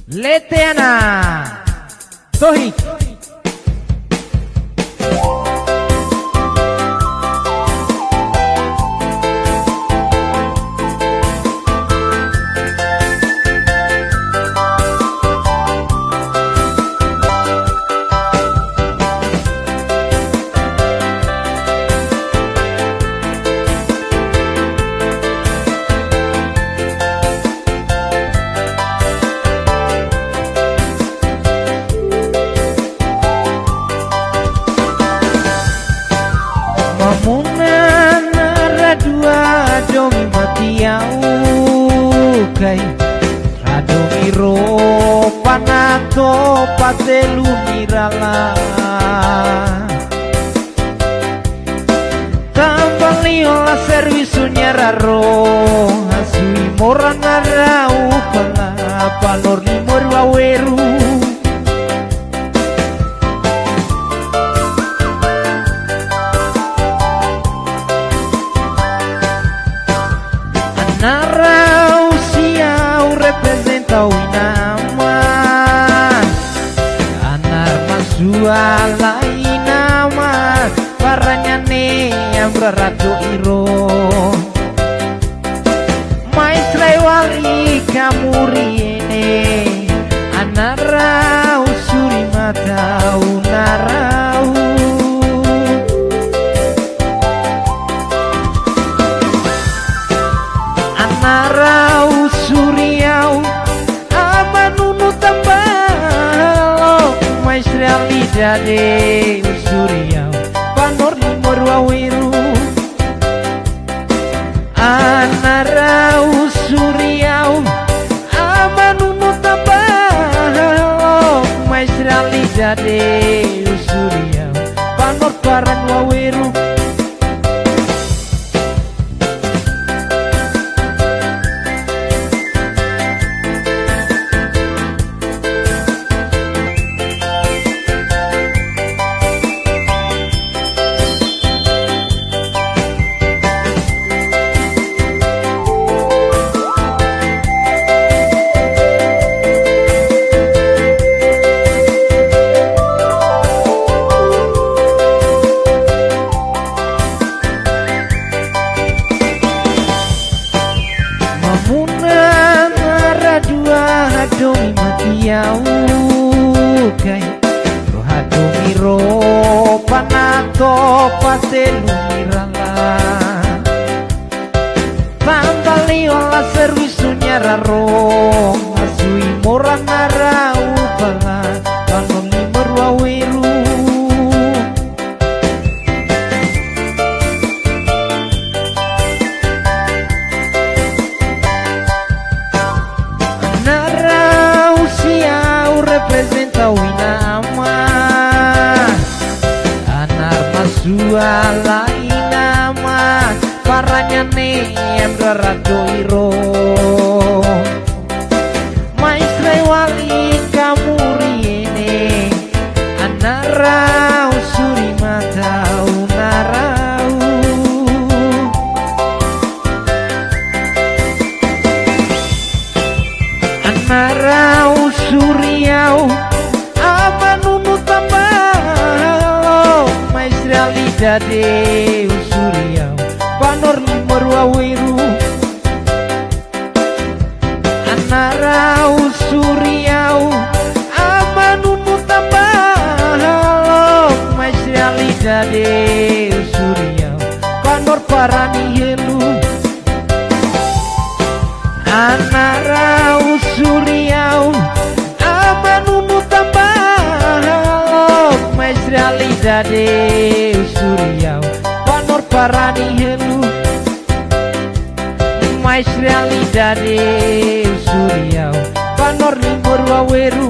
Leteana Tohik Mamunan radua domi matiau kai radomi ro panato patelu mirala tambali ola servisunya raro asui morana rau pala palor limor waweru Narau siau representa o inama Anar masuala inama Paranya ne yang beratu iro Maestra wali kamurine Anarau suri matau narau Narau suriau amanunu tambalo maestra lidade suriau panor limor wawiru anarau suriau amanunu tambalo maestra lidade suriau panor paran wawiru Domi matiau kai roha domi ro panato patelu mirala tambali ola servisunya raro asui morana rau pala panon limor wawiru representa o inama anar masuala inama paranya ne yang berado iro maestra wali kamurine anarau suri matau narau anarau suriau amanunu tambalo maestra lidade suriau panor limor wawiru anarau suriau amanunu tambalo maestra lidade suriau panor parani helu anarau suriau amanunu tambalo maestra lidade suriau panor parani helu maestra lidade suriau panor limor waweru